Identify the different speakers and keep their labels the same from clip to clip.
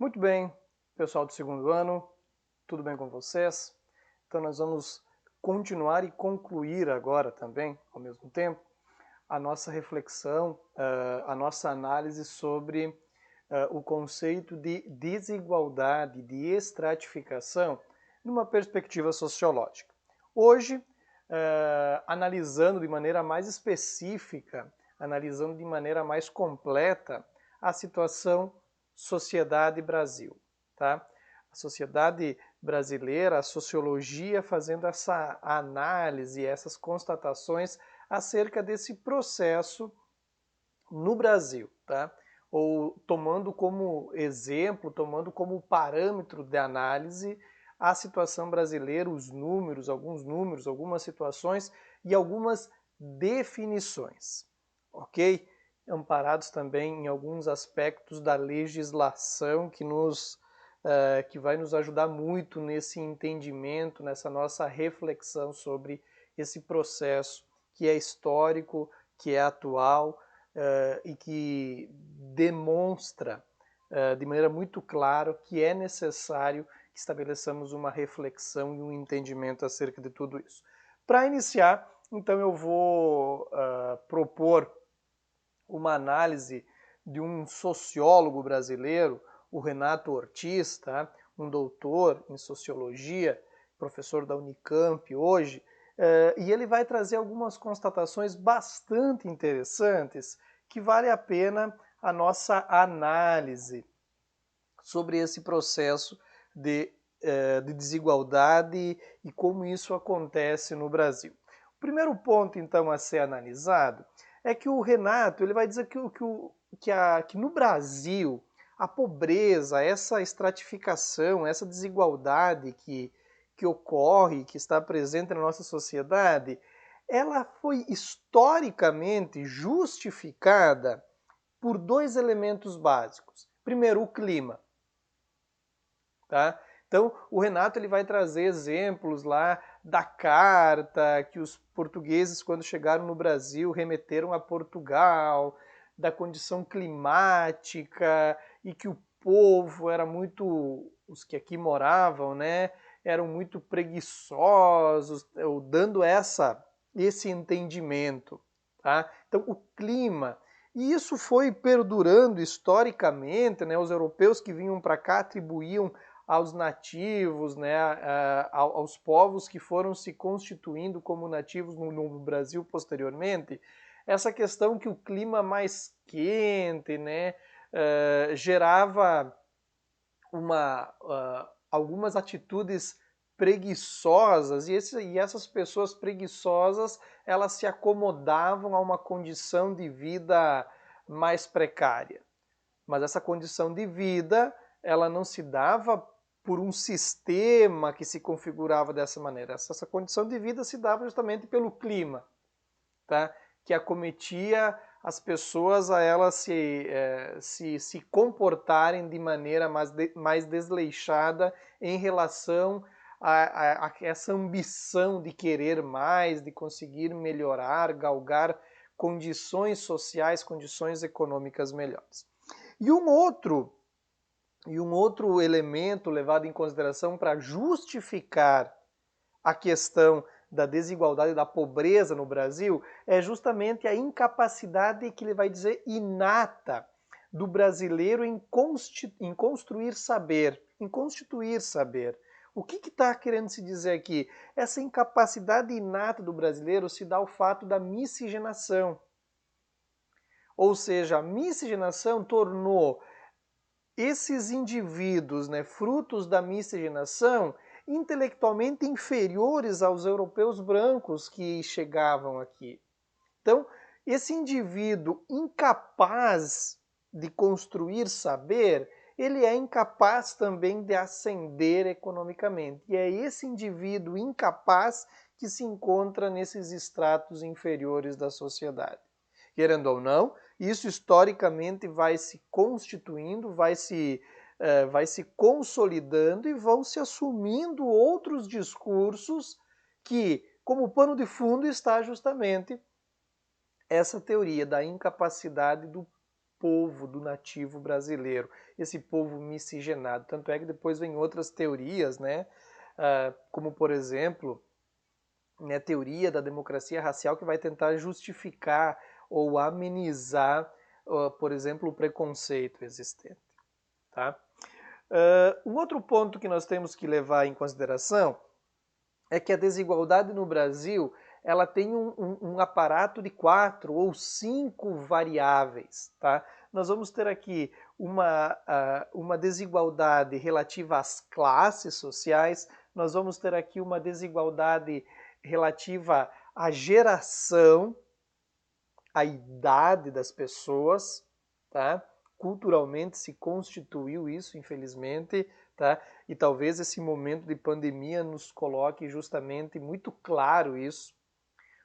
Speaker 1: Muito bem, pessoal do segundo ano, tudo bem com vocês? Então nós vamos continuar e concluir agora também, ao mesmo tempo, a nossa reflexão, a nossa análise sobre o conceito de desigualdade, de estratificação, numa perspectiva sociológica. Hoje, analisando de maneira mais específica, analisando de maneira mais completa a situação sociedade Brasil, tá? A sociedade brasileira, a sociologia fazendo essa análise, essas constatações acerca desse processo no Brasil, tá? Ou tomando como exemplo, tomando como parâmetro de análise a situação brasileira, os números, algumas situações e algumas definições, ok? Amparados também em alguns aspectos da legislação que vai nos ajudar muito nesse entendimento, nessa nossa reflexão sobre esse processo que é histórico, que é atual e que demonstra de maneira muito clara que é necessário que estabeleçamos uma reflexão e um entendimento acerca de tudo isso. Para iniciar, então eu vou propor uma análise de um sociólogo brasileiro, o Renato Ortiz, tá? Um doutor em sociologia, professor da Unicamp hoje, e ele vai trazer algumas constatações bastante interessantes que vale a pena a nossa análise sobre esse processo de desigualdade e como isso acontece no Brasil. O primeiro ponto, então, a ser analisado é que o Renato ele vai dizer que no Brasil a pobreza, essa estratificação, essa desigualdade que ocorre, que está presente na nossa sociedade, ela foi historicamente justificada por dois elementos básicos. Primeiro, o clima. Tá? Então, o Renato ele vai trazer exemplos lá da carta que os portugueses, quando chegaram no Brasil, remeteram a Portugal, da condição climática e que o povo era muito, os que aqui moravam, né, eram muito preguiçosos, dando esse entendimento. Tá? Então, o clima. E isso foi perdurando historicamente, né, os europeus que vinham para cá atribuíam aos nativos, né, aos povos que foram se constituindo como nativos no Brasil posteriormente, essa questão que o clima mais quente, né, gerava algumas atitudes preguiçosas e essas pessoas preguiçosas elas se acomodavam a uma condição de vida mais precária. Mas essa condição de vida ela não se dava por um sistema que se configurava dessa maneira. Essa condição de vida se dava justamente pelo clima, tá? Que acometia as pessoas a elas se comportarem de maneira mais desleixada em relação a essa ambição de querer mais, de conseguir melhorar, galgar condições sociais, condições econômicas melhores. E um outro elemento levado em consideração para justificar a questão da desigualdade e da pobreza no Brasil é justamente a incapacidade que ele vai dizer inata do brasileiro em construir saber, em constituir saber. O que está querendo se dizer aqui? Essa incapacidade inata do brasileiro se dá ao fato da miscigenação. Ou seja, a miscigenação tornou esses indivíduos, né, frutos da miscigenação, intelectualmente inferiores aos europeus brancos que chegavam aqui. Então, esse indivíduo incapaz de construir saber, ele é incapaz também de ascender economicamente. E é esse indivíduo incapaz que se encontra nesses estratos inferiores da sociedade. Querendo ou não, isso historicamente vai se constituindo, vai se consolidando e vão se assumindo outros discursos que, como pano de fundo, está justamente essa teoria da incapacidade do povo, do nativo brasileiro, esse povo miscigenado. Tanto é que depois vem outras teorias, né? Como, por exemplo, a teoria da democracia racial, que vai tentar justificar ou amenizar, por exemplo, o preconceito existente. Tá? Um outro ponto que nós temos que levar em consideração é que a desigualdade no Brasil ela tem um aparato de 4 ou 5 variáveis. Tá? Nós vamos ter aqui uma desigualdade relativa às classes sociais, nós vamos ter aqui uma desigualdade relativa à geração, à idade das pessoas, tá? Culturalmente se constituiu isso, infelizmente, tá? E talvez esse momento de pandemia nos coloque justamente muito claro isso,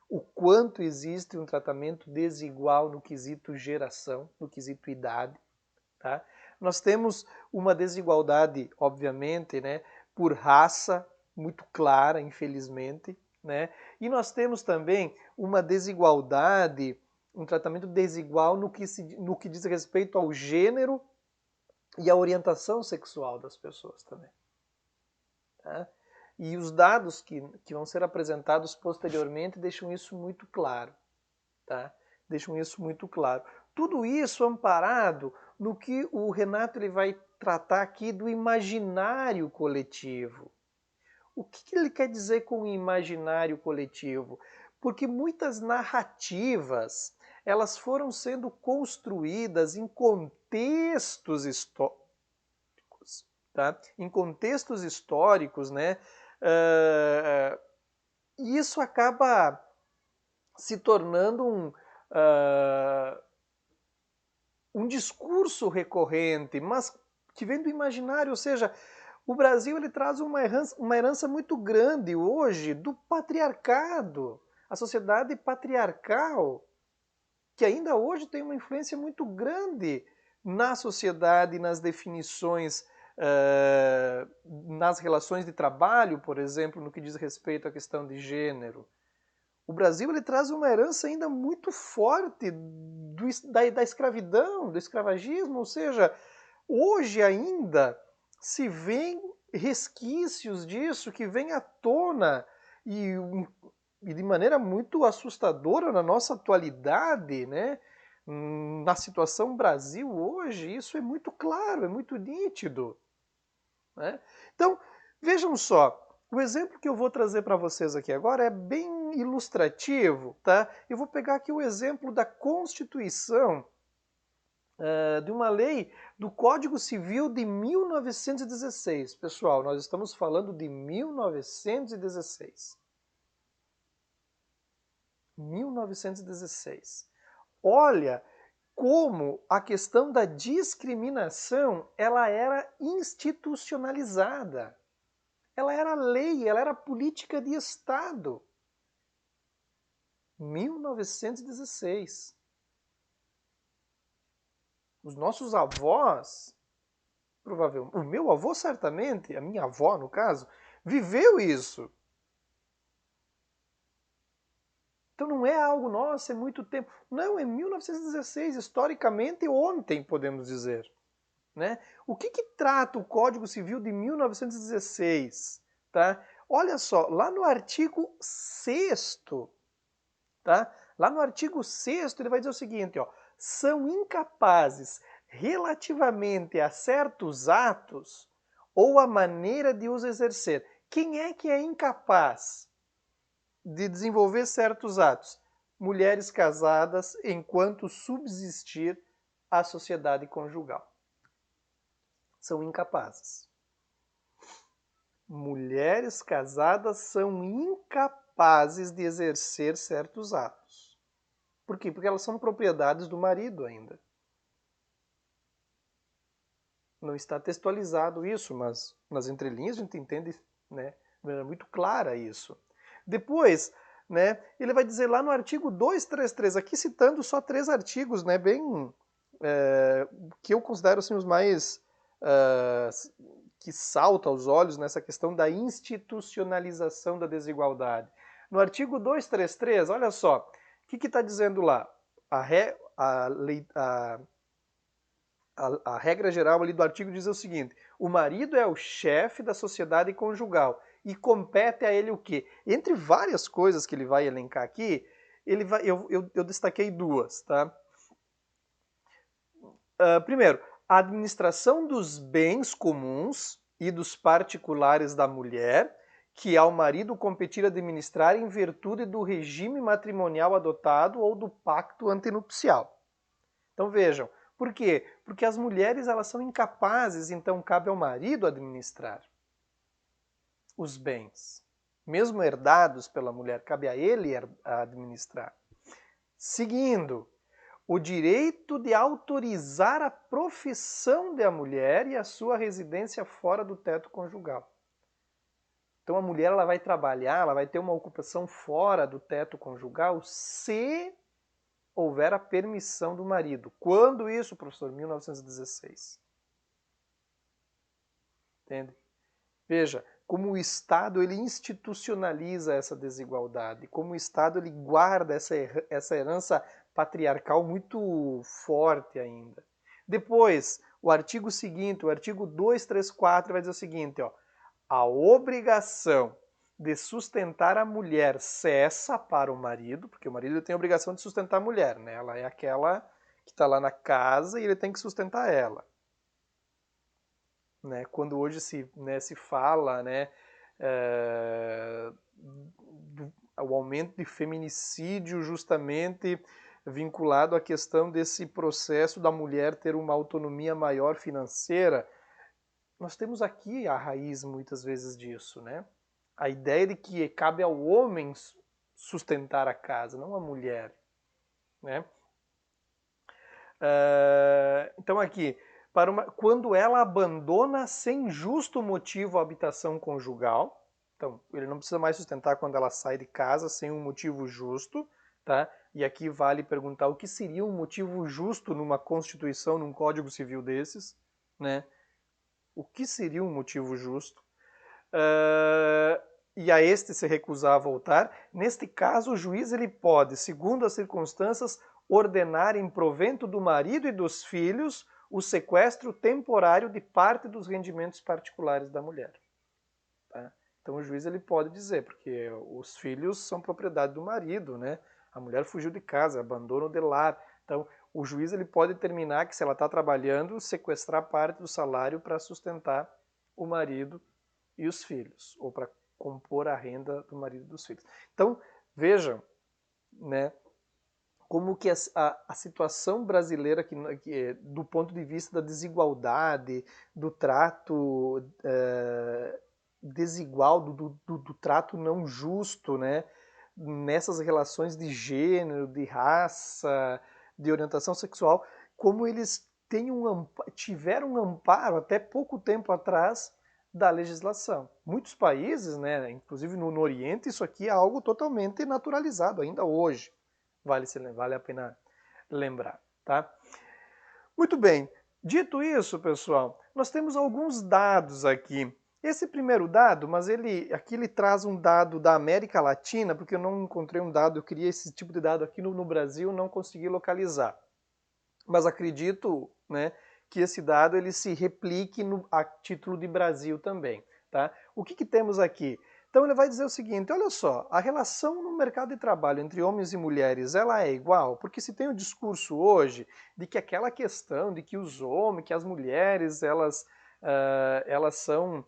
Speaker 1: o quanto existe um tratamento desigual no quesito geração, no quesito idade, tá? Nós temos uma desigualdade, obviamente, né, por raça, muito clara, infelizmente, né? E nós temos também uma desigualdade, um tratamento desigual no que diz respeito ao gênero e à orientação sexual das pessoas também. Tá? E os dados que vão ser apresentados posteriormente deixam isso muito claro. Tá? Deixam isso muito claro. Tudo isso amparado no que o Renato ele vai tratar aqui do imaginário coletivo. O que ele quer dizer com imaginário coletivo? Porque muitas narrativas elas foram sendo construídas em contextos históricos, tá? Em contextos históricos, né? E isso acaba se tornando um discurso recorrente, mas que vem do imaginário, ou seja, o Brasil ele traz uma herança muito grande hoje do patriarcado, a sociedade patriarcal, que ainda hoje tem uma influência muito grande na sociedade, nas definições, nas relações de trabalho, por exemplo, no que diz respeito à questão de gênero. O Brasil ele traz uma herança ainda muito forte da escravidão, do escravagismo, ou seja, hoje ainda se vê resquícios disso que vem à tona e de maneira muito assustadora na nossa atualidade, né? Na situação Brasil hoje, isso é muito claro, é muito nítido. Né? Então, vejam só, o exemplo que eu vou trazer para vocês aqui agora é bem ilustrativo. Tá? Eu vou pegar aqui o exemplo da Constituição, de uma lei do Código Civil de 1916. Pessoal, nós estamos falando de 1916. 1916. Olha como a questão da discriminação ela era institucionalizada. Ela era lei, ela era política de Estado. 1916. Os nossos avós, provavelmente, o meu avô certamente, a minha avó no caso, viveu isso. Então não é algo, nossa, é muito tempo. Não, é 1916, historicamente ontem, podemos dizer. Né? O que trata o Código Civil de 1916? Tá? Olha só, lá no artigo 6º, tá? Lá no artigo 6º ele vai dizer o seguinte, ó, são incapazes relativamente a certos atos ou a maneira de os exercer. Quem é que é incapaz de desenvolver certos atos? Mulheres casadas enquanto subsistir a sociedade conjugal. São incapazes. Mulheres casadas são incapazes de exercer certos atos. Por quê? Porque elas são propriedades do marido ainda. Não está textualizado isso, mas nas entrelinhas a gente entende, né, de maneira muito clara isso. Depois, né, ele vai dizer lá no artigo 233, aqui citando só 3 artigos, né, bem que eu considero assim, os mais que saltam aos olhos nessa questão da institucionalização da desigualdade. No artigo 233, olha só, o que está dizendo lá? a regra geral ali do artigo diz o seguinte: o marido é o chefe da sociedade conjugal e compete a ele o quê? Entre várias coisas que ele vai elencar aqui, eu destaquei duas, tá? Primeiro, a administração dos bens comuns e dos particulares da mulher, que ao marido competir administrar em virtude do regime matrimonial adotado ou do pacto antenupcial. Então vejam, por quê? Porque as mulheres elas são incapazes, então cabe ao marido administrar os bens. Mesmo herdados pela mulher, cabe a ele administrar. Seguindo, o direito de autorizar a profissão da mulher e a sua residência fora do teto conjugal. Então a mulher ela vai trabalhar, ela vai ter uma ocupação fora do teto conjugal se houver a permissão do marido. Quando isso, professor? 1916. Entende? Veja, como o Estado ele institucionaliza essa desigualdade, como o Estado ele guarda essa herança patriarcal muito forte ainda. Depois, o artigo seguinte, o artigo 234, vai dizer o seguinte, ó, a obrigação de sustentar a mulher cessa para o marido, porque o marido tem a obrigação de sustentar a mulher, né? Ela é aquela que está lá na casa e ele tem que sustentar ela. Né? Quando hoje se fala, né, o aumento de feminicídio justamente vinculado à questão desse processo da mulher ter uma autonomia maior financeira, nós temos aqui a raiz muitas vezes disso, né? A ideia de que cabe ao homem sustentar a casa, não a mulher, né? Então aqui, quando ela abandona sem justo motivo a habitação conjugal, então ele não precisa mais sustentar quando ela sai de casa sem um motivo justo, tá? E aqui vale perguntar o que seria um motivo justo numa Constituição, num Código Civil desses, né? O que seria um motivo justo? E a este se recusar a voltar. Neste caso, o juiz ele pode, segundo as circunstâncias, ordenar em provento do marido e dos filhos o sequestro temporário de parte dos rendimentos particulares da mulher. Tá? Então o juiz ele pode dizer, porque os filhos são propriedade do marido, né? A mulher fugiu de casa, abandono de lar. Então o juiz ele pode determinar que se ela está trabalhando, sequestrar parte do salário para sustentar o marido e os filhos, ou para compor a renda do marido e dos filhos. Então vejam, né? Como que a situação brasileira, do ponto de vista da desigualdade, do trato desigual, do trato não justo, né? Nessas relações de gênero, de raça, de orientação sexual, como eles tiveram um amparo até pouco tempo atrás da legislação. Muitos países, né, inclusive no Oriente, isso aqui é algo totalmente naturalizado ainda hoje. Vale a pena lembrar, tá? Muito bem. Dito isso, pessoal, nós temos alguns dados aqui. Esse primeiro dado, mas aqui ele traz um dado da América Latina, porque eu não encontrei um dado, eu queria esse tipo de dado aqui no Brasil, não consegui localizar. Mas acredito, né, que esse dado ele se replique a título de Brasil também, tá? O que temos aqui? Então ele vai dizer o seguinte, olha só, a relação no mercado de trabalho entre homens e mulheres, ela é igual? Porque se tem o discurso hoje de que aquela questão de que os homens, que as mulheres, elas são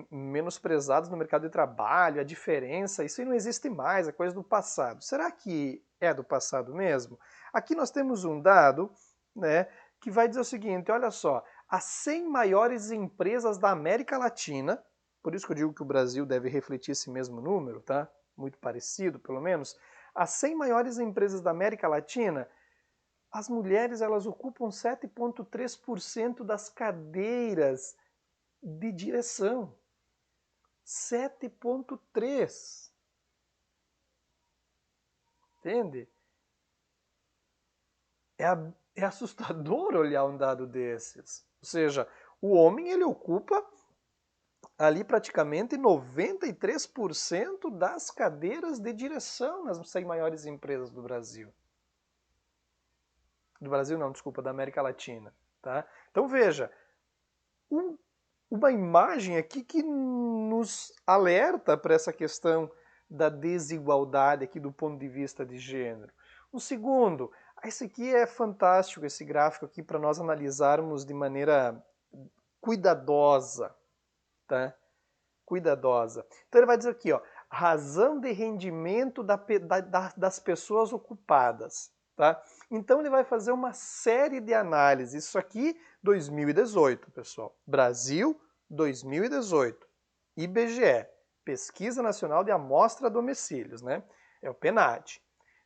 Speaker 1: menosprezadas no mercado de trabalho, a diferença, isso aí não existe mais, é coisa do passado. Será que é do passado mesmo? Aqui nós temos um dado, né, que vai dizer o seguinte, olha só, as 100 maiores empresas da América Latina, por isso que eu digo que o Brasil deve refletir esse mesmo número, tá? Muito parecido, pelo menos. As 100 maiores empresas da América Latina, as mulheres elas ocupam 7,3% das cadeiras de direção. 7,3%. Entende? É assustador olhar um dado desses. Ou seja, o homem ele ocupa ali praticamente 93% das cadeiras de direção nas 100 maiores empresas do Brasil. Do Brasil não, desculpa, da América Latina. Tá? Então veja, uma imagem aqui que nos alerta para essa questão da desigualdade aqui do ponto de vista de gênero. Um segundo, esse aqui é fantástico, esse gráfico aqui, para nós analisarmos de maneira cuidadosa, tá? Cuidadosa. Então ele vai dizer aqui, ó, razão de rendimento das pessoas ocupadas, tá? Então ele vai fazer uma série de análises. Isso aqui, 2018, pessoal. Brasil, 2018. IBGE, Pesquisa Nacional de Amostra a Domicílios, né? É o PNAD.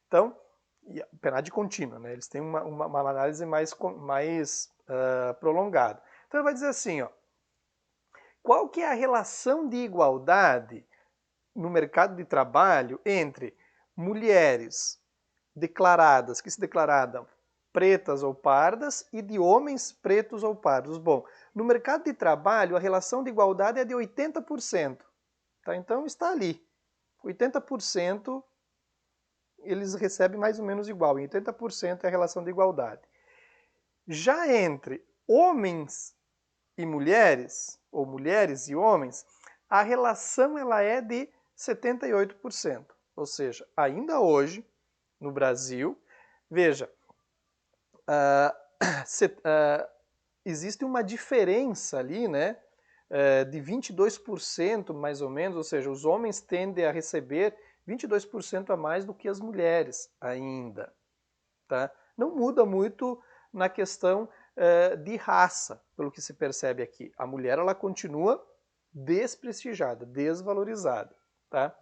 Speaker 1: Então, PNAD contínua, né? Eles têm uma análise mais prolongada. Então ele vai dizer assim, ó, qual que é a relação de igualdade no mercado de trabalho entre mulheres declaradas, que se declararam pretas ou pardas, e de homens pretos ou pardos? Bom, no mercado de trabalho a relação de igualdade é de 80%. Tá? Então está ali. 80% eles recebem mais ou menos igual, e 80% é a relação de igualdade. Já entre homens e mulheres, ou mulheres e homens, a relação ela é de 78%. Ou seja, ainda hoje, no Brasil, veja, existe uma diferença ali, né, de 22% mais ou menos, ou seja, os homens tendem a receber 22% a mais do que as mulheres ainda. Tá? Não muda muito na questão de raça, pelo que se percebe aqui. A mulher ela continua desprestigiada, desvalorizada. Tá?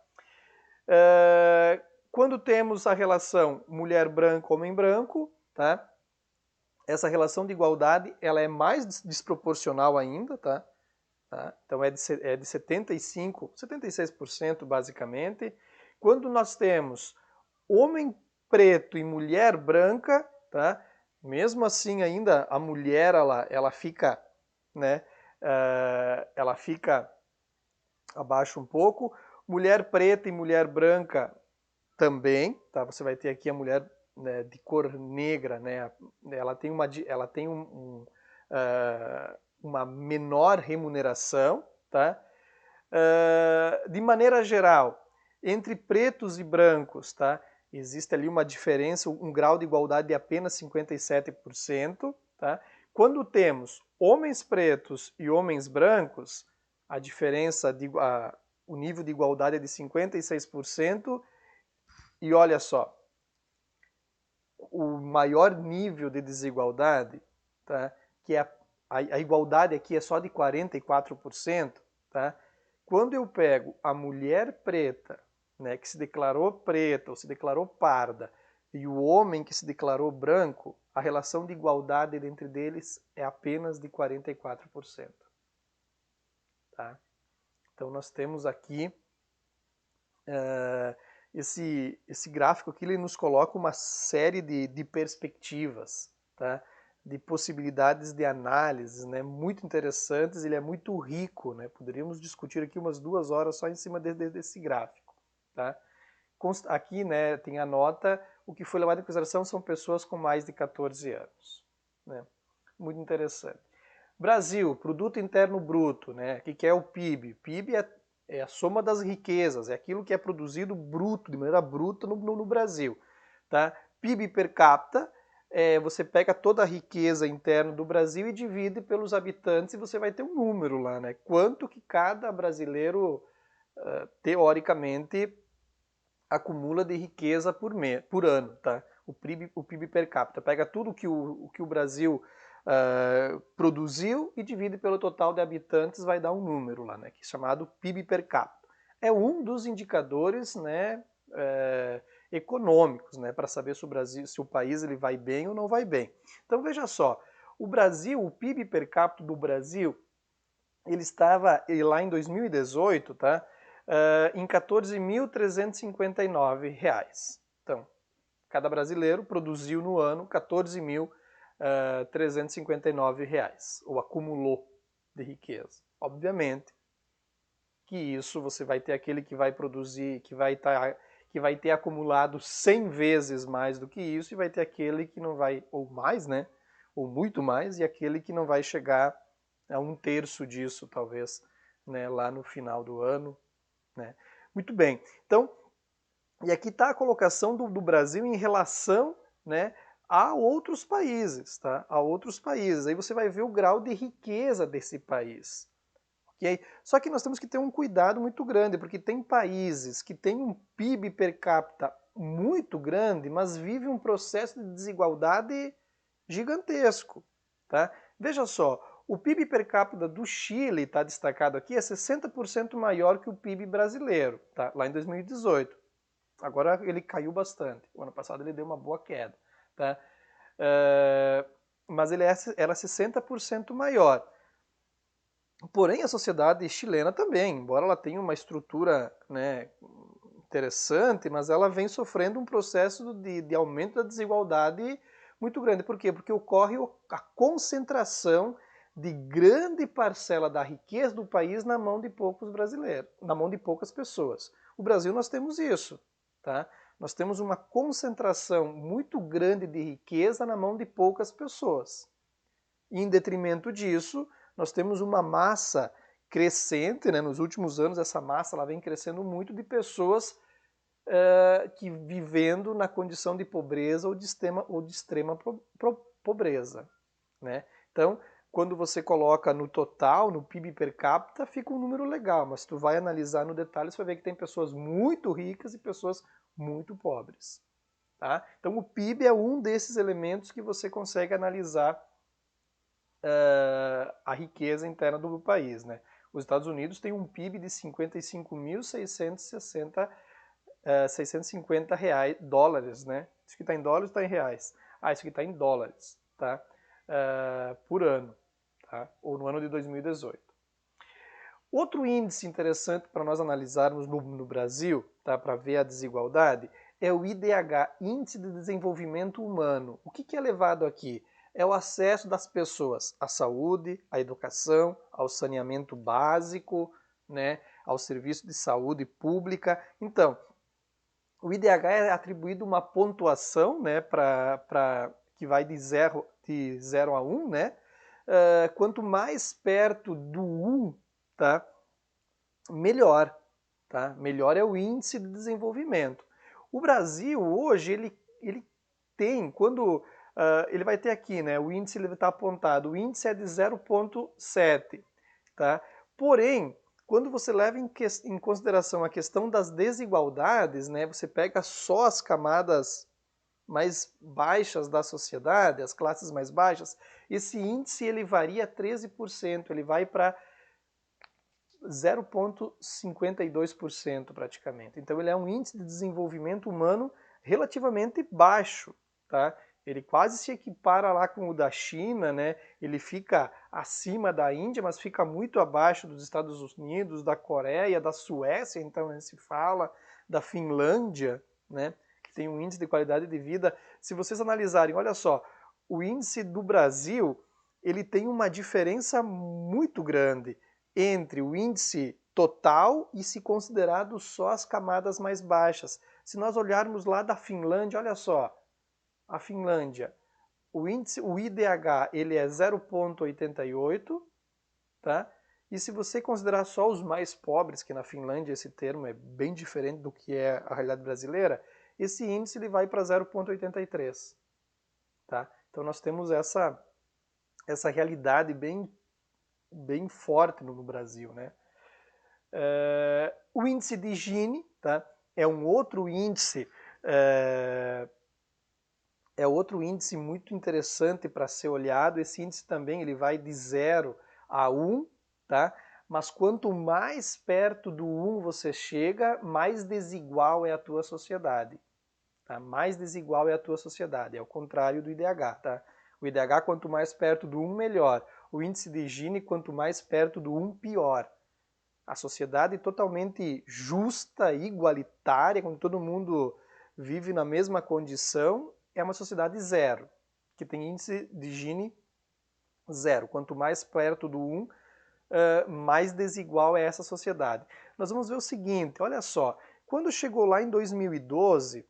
Speaker 1: Quando temos a relação mulher branca, homem branco, tá? Essa relação de igualdade ela é mais desproporcional ainda, tá? Então é de 75%, 76% basicamente. Quando nós temos homem preto e mulher branca, tá? Mesmo assim ainda a mulher ela fica, né? Ela fica abaixo um pouco. Mulher preta e mulher branca também, tá? Você vai ter aqui a mulher, né, de cor negra, né? Ela tem uma menor remuneração, tá? De maneira geral, entre pretos e brancos, tá? Existe ali uma diferença, um grau de igualdade de apenas 57%, tá? Quando temos homens pretos e homens brancos, a diferença o nível de igualdade é de 56%, e olha só, o maior nível de desigualdade, tá? Que é a igualdade aqui é só de 44%, tá? Quando eu pego a mulher preta, né, que se declarou preta ou se declarou parda, e o homem que se declarou branco, a relação de igualdade entre eles é apenas de 44%. Tá? Então nós temos aqui esse gráfico aqui, ele nos coloca uma série de perspectivas, tá? De possibilidades de análise, né? Muito interessantes, ele é muito rico, né? Poderíamos discutir aqui umas 2 horas só em cima desse gráfico. Tá? Aqui, né, tem a nota, o que foi levado em consideração são pessoas com mais de 14 anos. Né? Muito interessante. Brasil, Produto Interno Bruto, né? O que é o PIB? PIB é a soma das riquezas, é aquilo que é produzido bruto, de maneira bruta no Brasil. Tá? PIB per capita, você pega toda a riqueza interna do Brasil e divide pelos habitantes e você vai ter um número lá, né? Quanto que cada brasileiro, teoricamente, acumula de riqueza por ano. Tá? O PIB per capita. Pega tudo que o Brasil produziu e divide pelo total de habitantes, vai dar um número lá, né, que é chamado PIB per capita. É um dos indicadores, né, econômicos, né, para saber se o país ele vai bem ou não vai bem. Então veja só, o PIB per capita do Brasil, ele estava lá em 2018, tá, em R$ 14.359. Então, cada brasileiro produziu no ano R$ 14.359, ou acumulou de riqueza. Obviamente que isso você vai ter aquele que vai produzir, que vai ter acumulado 100 vezes mais do que isso, e vai ter aquele que não vai, ou mais, né? ou muito mais, e aquele que não vai chegar a 1/3 disso, talvez, né, lá no final do ano, né? Muito bem. Então, e aqui está a colocação do Brasil em relação, né, a outros países, tá? A outros países. Aí você vai ver o grau de riqueza desse país. Okay? Só que nós temos que ter um cuidado muito grande, porque tem países que têm um PIB per capita muito grande, mas vivem um processo de desigualdade gigantesco. Tá? Veja só, o PIB per capita do Chile, está destacado aqui, é 60% maior que o PIB brasileiro, tá? Lá em 2018. Agora ele caiu bastante. O ano passado ele deu uma boa queda. Tá? Mas ele era 60% maior. Porém, a sociedade chilena também, embora ela tenha uma estrutura, né, interessante, mas ela vem sofrendo um processo de aumento da desigualdade muito grande. Por quê? Porque ocorre a concentração de grande parcela da riqueza do país na mão de poucos brasileiros, na mão de poucas pessoas. O Brasil nós temos isso, tá? Nós temos uma concentração muito grande de riqueza na mão de poucas pessoas. E, em detrimento disso, nós temos uma massa crescente, né? Nos últimos anos essa massa ela vem crescendo muito de pessoas que vivendo na condição de pobreza ou de extrema pobreza. Né? Então, quando você coloca no total, no PIB per capita, fica um número legal, mas se tu vai analisar no detalhe, você vai ver que tem pessoas muito ricas e pessoas muito pobres. Tá? Então, o PIB é um desses elementos que você consegue analisar a riqueza interna do país. Né? Os Estados Unidos têm um PIB de 55.650 dólares, né? Isso que está em dólares está em reais. Ah, isso aqui está em dólares, tá? Por ano, tá? Ou no ano de 2018. Outro índice interessante para nós analisarmos no Brasil, tá? Para ver a desigualdade, é o IDH, Índice de Desenvolvimento Humano. O que é levado aqui? É o acesso das pessoas à saúde, à educação, ao saneamento básico, né, ao serviço de saúde pública. Então, o IDH é atribuído uma pontuação, né, que vai de 0 a 1, né? Quanto mais perto do 1, tá, melhor. Tá? Melhor é o índice de desenvolvimento. O Brasil, hoje, ele tem, quando ele vai ter aqui, né, o índice está apontado, o índice é de 0,7. Tá? Porém, quando você leva em consideração a questão das desigualdades, né, você pega só as camadas mais baixas da sociedade, as classes mais baixas, esse índice ele varia 13%, ele vai para 0,52% praticamente. Então ele é um índice de desenvolvimento humano relativamente baixo, tá? Ele quase se equipara lá com o da China, né? Ele fica acima da Índia, mas fica muito abaixo dos Estados Unidos, da Coreia, da Suécia, então né, se fala, da Finlândia, né? Que tem um índice de qualidade de vida. Se vocês analisarem, olha só, o índice do Brasil, ele tem uma diferença muito grande entre o índice total e se considerado só as camadas mais baixas. Se nós olharmos lá da Finlândia, olha só, a Finlândia, o IDH, ele é 0,88, tá? E se você considerar só os mais pobres, que na Finlândia esse termo é bem diferente do que é a realidade brasileira, esse índice ele vai para 0,83, tá? Então nós temos essa realidade bem forte no Brasil, né? O índice de Gini, tá? É um outro índice, outro índice muito interessante para ser olhado. Esse índice também ele vai de 0 a 1, tá? Mas quanto mais perto do 1 você chega, mais desigual é a tua sociedade. Tá? Mais desigual é a tua sociedade, é o contrário do IDH, tá? O IDH, quanto mais perto do 1, melhor. O índice de Gini, quanto mais perto do 1, pior. A sociedade totalmente justa, igualitária, quando todo mundo vive na mesma condição, é uma sociedade zero, que tem índice de Gini zero. Quanto mais perto do 1, mais desigual é essa sociedade. Nós vamos ver o seguinte, olha só, quando chegou lá em 2012,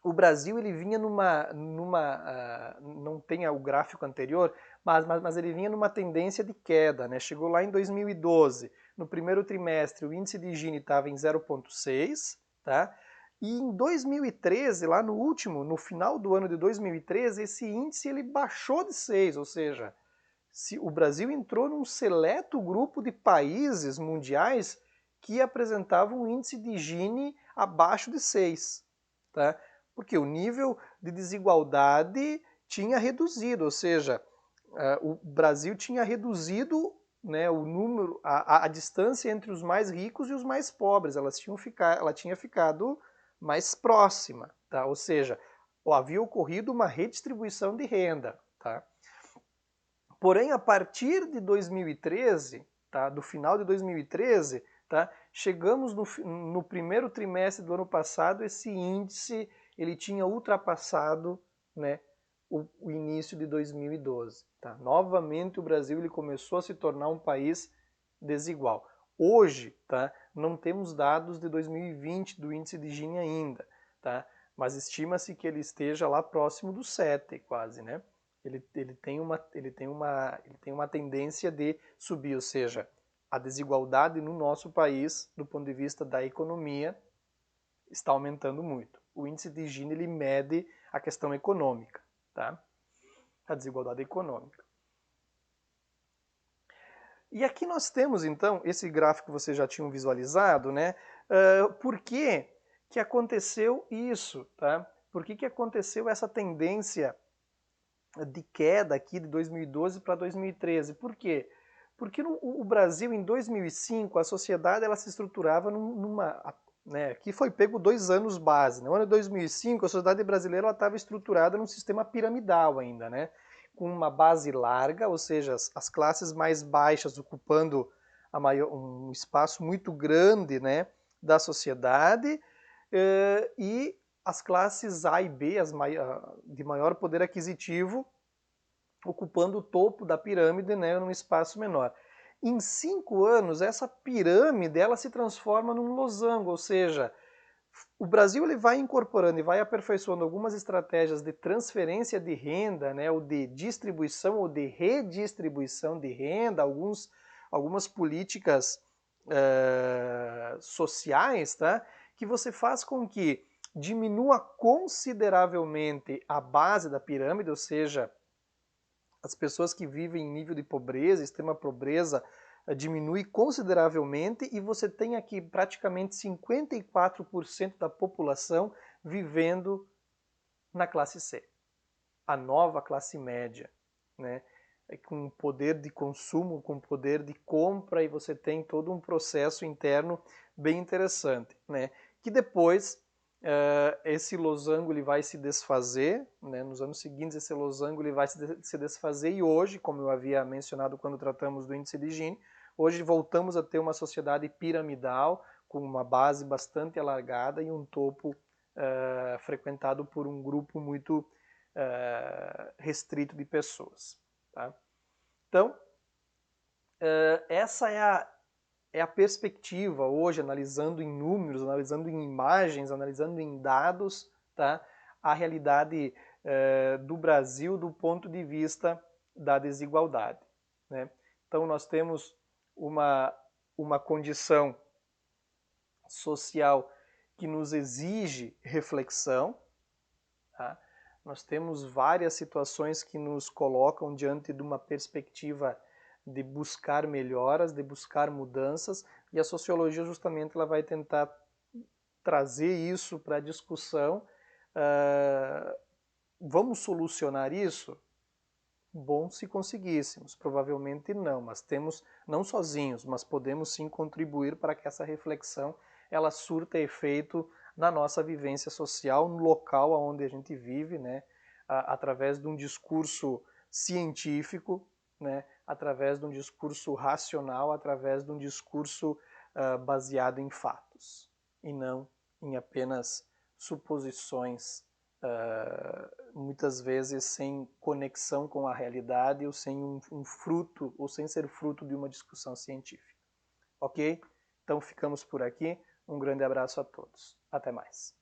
Speaker 1: o Brasil ele vinha não tem o gráfico anterior, mas ele vinha numa tendência de queda, né? Chegou lá em 2012, no primeiro trimestre o índice de Gini estava em 0,6, tá? E em 2013, lá no final do ano de 2013, esse índice ele baixou de 6, ou seja, o Brasil entrou num seleto grupo de países mundiais que apresentavam um índice de Gini abaixo de 6, tá? Porque o nível de desigualdade tinha reduzido, ou seja, o Brasil tinha reduzido, né, o número, a distância entre os mais ricos e os mais pobres, ela tinha ficado mais próxima, tá? Ou seja, havia ocorrido uma redistribuição de renda, tá? Porém, a partir de 2013, tá, do final de 2013, tá, chegamos no primeiro trimestre do ano passado, esse índice ele tinha ultrapassado, né, o início de 2012. Tá? Novamente o Brasil ele começou a se tornar um país desigual. Hoje, tá, não temos dados de 2020 do índice de Gini ainda, tá? Mas estima-se que ele esteja lá próximo do 7, quase, né? Ele tem uma tendência de subir, ou seja, a desigualdade no nosso país, do ponto de vista da economia, está aumentando muito. O índice de Gini ele mede a questão econômica, tá? A desigualdade econômica. E aqui nós temos, então, esse gráfico que vocês já tinham visualizado, né? Por que que aconteceu isso, tá? Por que aconteceu essa tendência de queda aqui de 2012 para 2013? Por quê? Porque o Brasil, em 2005, a sociedade ela se estruturava numa... Né, aqui foi pego 2 anos base. No ano de 2005, a sociedade brasileira estava estruturada num sistema piramidal ainda, né? Com uma base larga, ou seja, as classes mais baixas ocupando um espaço muito grande, né, da sociedade, e as classes A e B, de maior poder aquisitivo, ocupando o topo da pirâmide, né, num espaço menor. Em 5 anos, essa pirâmide ela se transforma num losango, ou seja, o Brasil ele vai incorporando e vai aperfeiçoando algumas estratégias de transferência de renda, né, ou de distribuição ou de redistribuição de renda, algumas políticas sociais, tá, que você faz com que diminua consideravelmente a base da pirâmide, ou seja, as pessoas que vivem em nível de pobreza, extrema pobreza, diminui consideravelmente e você tem aqui praticamente 54% da população vivendo na classe C, a nova classe média, né? Com poder de consumo, com poder de compra, e você tem todo um processo interno bem interessante, né? Que depois esse losango ele vai se desfazer, né? Nos anos seguintes esse losango ele vai se desfazer, e hoje, como eu havia mencionado quando tratamos do índice de Gini, hoje voltamos a ter uma sociedade piramidal com uma base bastante alargada e um topo frequentado por um grupo muito restrito de pessoas. Tá? Então, essa é a perspectiva hoje, analisando em números, analisando em imagens, analisando em dados, tá? A realidade do Brasil do ponto de vista da desigualdade. Né? Então, nós temos uma condição social que nos exige reflexão. Tá? Nós temos várias situações que nos colocam diante de uma perspectiva de buscar melhoras, de buscar mudanças, e a sociologia justamente ela vai tentar trazer isso para a discussão. Vamos solucionar isso? Bom se conseguíssemos, provavelmente não, mas temos, não sozinhos, mas podemos sim contribuir para que essa reflexão ela surta efeito na nossa vivência social, no local onde a gente vive, né, através de um discurso científico, né, através de um discurso racional, através de um discurso baseado em fatos, e não em apenas suposições, muitas vezes sem conexão com a realidade ou sem um fruto, ou sem ser fruto de uma discussão científica. Ok? Então ficamos por aqui. Um grande abraço a todos. Até mais.